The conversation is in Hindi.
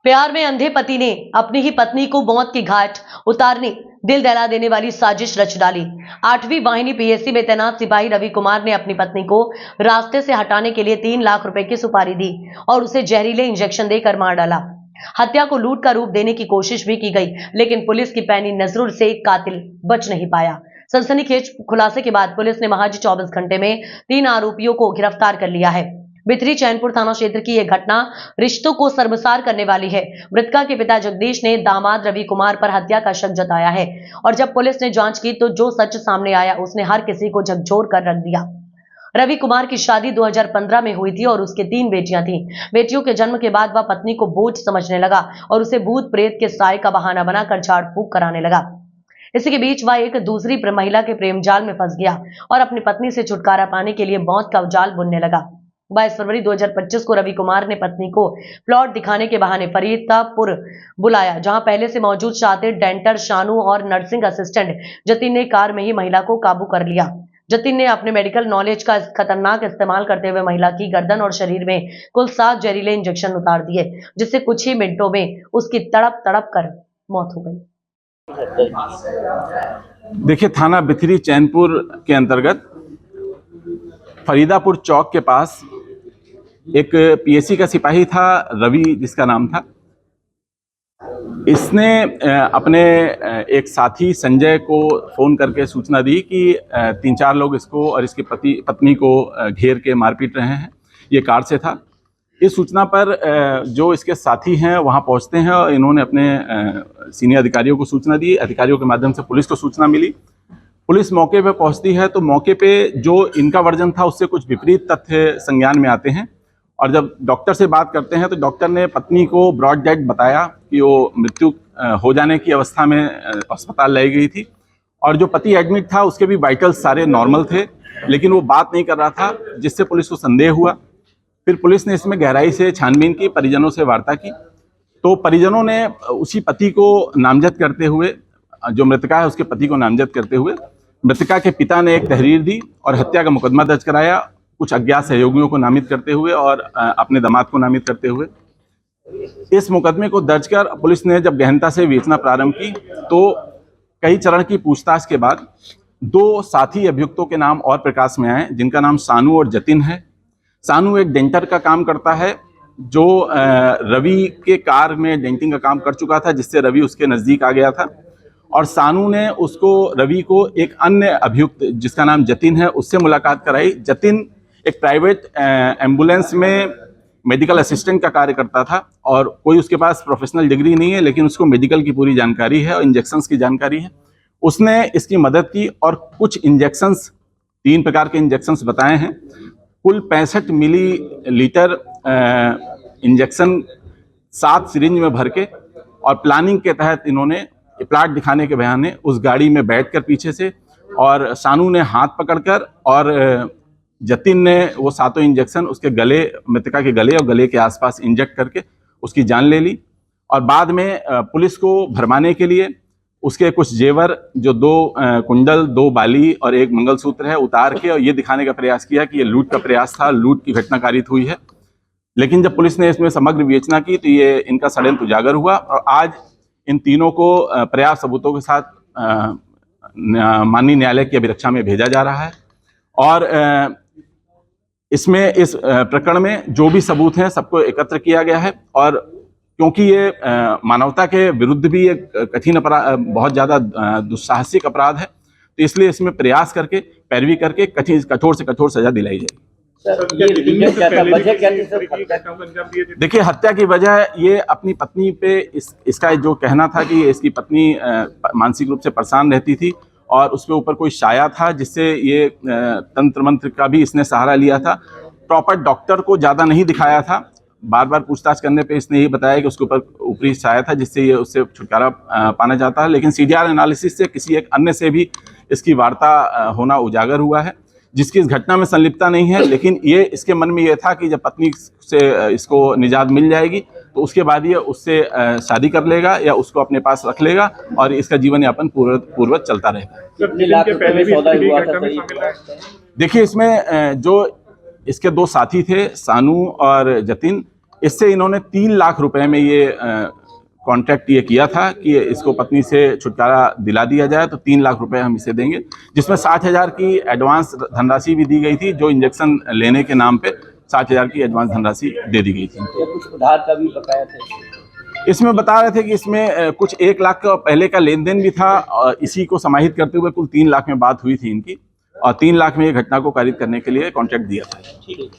प्यार में अंधे पति ने अपनी ही पत्नी को मौत की घाट उतारने दिल दहला देने वाली साजिश रच डाली। 8वीं वाहिनी पीएसी में तैनात सिपाही रवि कुमार ने अपनी पत्नी को रास्ते से हटाने के लिए 3 लाख रुपए की सुपारी दी और उसे जहरीले इंजेक्शन देकर मार डाला। हत्या को लूट का रूप देने की कोशिश भी की गई, लेकिन पुलिस की पैनी नजरों से कातिल बच नहीं पाया। सनसनीखेज खुलासे के बाद पुलिस ने महज 24 घंटे में 3 आरोपियों को गिरफ्तार कर लिया है। बिथरी चैनपुर थाना क्षेत्र की यह घटना रिश्तों को शर्मसार करने वाली है। मृतका के पिता जगदीश ने दामाद रवि कुमार पर हत्या का शक जताया है और जब पुलिस ने जांच की तो जो सच सामने आया उसने हर किसी को झकझोर कर रख दिया। रवि कुमार की शादी 2015 में हुई थी और उसके 3 बेटियां थीं। बेटियों के जन्म के बाद वह पत्नी को बोझ समझने लगा और उसे भूत प्रेत के साय का बहाना बनाकर झाड़ फूंक कराने लगा। इसी के बीच वह एक दूसरी महिला के प्रेम जाल में फंस गया और अपनी पत्नी से छुटकारा पाने के लिए मौत का जाल बुनने लगा। 22 फरवरी 2025 को रवि कुमार ने पत्नी को प्लॉट दिखाने के बहाने फरीदापुर बुलाया, जहां पहले से मौजूद शातिर डेंटर शानू और नर्सिंग असिस्टेंट जतिन ने कार में ही महिला को काबू कर लिया। जतिन ने अपने मेडिकल नॉलेज का खतरनाक इस्तेमाल करते हुए महिला की गर्दन और शरीर में कुल 7 जहरीले इंजेक्शन उतार दिए, जिससे कुछ ही मिनटों में उसकी तड़प तड़प कर मौत हो गई। देखिए, थाना बिथरी चैनपुर के अंतर्गत फरीदापुर चौक के पास एक पीएसी का सिपाही था, रवि जिसका नाम था। इसने अपने एक साथी संजय को फोन करके सूचना दी कि 3-4 लोग इसको और इसकी पत्नी को घेर के मारपीट रहे हैं। ये कार से था। इस सूचना पर जो इसके साथी हैं वहां पहुंचते हैं और इन्होंने अपने सीनियर अधिकारियों को सूचना दी। अधिकारियों के माध्यम से पुलिस को सूचना मिली। पुलिस मौके पर पहुंचती है तो मौके पे जो इनका वर्जन था उससे कुछ विपरीत तथ्य संज्ञान में आते हैं और जब डॉक्टर से बात करते हैं तो डॉक्टर ने पत्नी को ब्रॉड डेड बताया कि वो मृत्यु हो जाने की अवस्था में अस्पताल लाई गई थी और जो पति एडमिट था उसके भी वाइटल्स सारे नॉर्मल थे, लेकिन वो बात नहीं कर रहा था, जिससे पुलिस को संदेह हुआ। फिर पुलिस ने इसमें गहराई से छानबीन की, परिजनों से वार्ता की तो परिजनों ने उसी पति को नामजद करते हुए, जो मृतका है उसके पति को नामजद करते हुए मृतका के पिता ने एक तहरीर दी और हत्या का मुकदमा दर्ज कराया, कुछ अज्ञात सहयोगियों को नामित करते हुए और अपने दामाद को नामित करते हुए। इस मुकदमे को दर्ज कर पुलिस ने जब गहनता से विवेचना प्रारंभ की तो कई चरण की पूछताछ के बाद 2 साथी अभियुक्तों के नाम और प्रकाश में आए, जिनका नाम सानू और जतिन है। सानू एक डेंटर का काम करता है जो रवि के कार में डेंटिंग का काम कर चुका था, जिससे रवि उसके नजदीक आ गया था और सानू ने रवि को एक अन्य अभियुक्त जिसका नाम जतिन है उससे मुलाकात कराई। जतिन एक प्राइवेट एम्बुलेंस में मेडिकल असिस्टेंट का कार्य करता था और कोई उसके पास प्रोफेशनल डिग्री नहीं है, लेकिन उसको मेडिकल की पूरी जानकारी है और इंजेक्शंस की जानकारी है। उसने इसकी मदद की और कुछ इंजेक्शंस, 3 प्रकार के इंजेक्शंस बताए हैं। कुल 65 मिलीलीटर इंजेक्शन 7 सिरिंज में भर के और प्लानिंग के तहत इन्होंने प्लाट दिखाने के बहाने उस गाड़ी में बैठकर पीछे से, और सानू ने हाथ पकड़कर और जतिन ने वो 7 इंजेक्शन उसके गले, मृतका के गले और गले के आसपास इंजेक्ट करके उसकी जान ले ली। और बाद में पुलिस को भरमाने के लिए उसके कुछ जेवर, जो 2 कुंडल, 2 बाली और 1 मंगलसूत्र है, उतार के और ये दिखाने का प्रयास किया कि ये लूट का प्रयास था, लूट की घटना कारित हुई है। लेकिन जब पुलिस ने इसमें समग्र विवेचना की तो ये इनका षड्यंत्र उजागर हुआ और आज इन तीनों को पर्याप्त सबूतों के साथ माननीय न्यायालय की अभिरक्षा में भेजा जा रहा है। और इसमें इस प्रकरण में जो भी सबूत हैं सबको एकत्र किया गया है और क्योंकि ये मानवता के विरुद्ध भी एक कठिन अपराध, बहुत ज़्यादा दुस्साहसिक अपराध है, तो इसलिए इसमें प्रयास करके, पैरवी करके कठोर से कठोर सजा दिलाई जाएगी। देखिए, हत्या की वजह ये अपनी पत्नी पे इसका जो कहना था कि इसकी पत्नी मानसिक रूप से परेशान रहती थी और उसके ऊपर कोई साया था, जिससे ये तंत्र मंत्र का भी इसने सहारा लिया था। प्रॉपर डॉक्टर को ज़्यादा नहीं दिखाया था। बार बार पूछताछ करने पे इसने ये बताया कि उसके ऊपर ऊपरी साया था, जिससे ये उससे छुटकारा पाना चाहता है। लेकिन सीडीआर एनालिसिस से किसी एक अन्य से भी इसकी वार्ता होना उजागर हुआ है, जिसकी इस घटना में संलिप्तता नहीं है। लेकिन ये इसके मन में ये था कि जब पत्नी से इसको निजात मिल जाएगी तो उसके बाद ये उससे शादी कर लेगा या उसको अपने पास रख लेगा और इसका जीवन यापन पूर्ववत चलता रहेगा। देखिए, इसमें जो इसके 2 साथी थे, सानू और जतिन, इससे इन्होंने 3 लाख रुपए में ये कॉन्ट्रैक्ट ये किया था कि इसको पत्नी से छुटकारा दिला दिया जाए, तो 3 लाख रुपए हम इसे देंगे, जिसमें 60,000 की एडवांस धनराशि भी दी गई थी, जो इंजेक्शन लेने के नाम पे 60,000 की एडवांस धनराशि दे दी गई थी। कुछ उधार का भी बकाया था इसमें बता रहे थे कि इसमें कुछ 1 लाख का पहले का लेन देन भी था, और इसी को समाहित करते हुए कुल 3 लाख में बात हुई थी इनकी, और 3 लाख में ये घटना को कारित करने के लिए कॉन्ट्रैक्ट दिया था। ठीक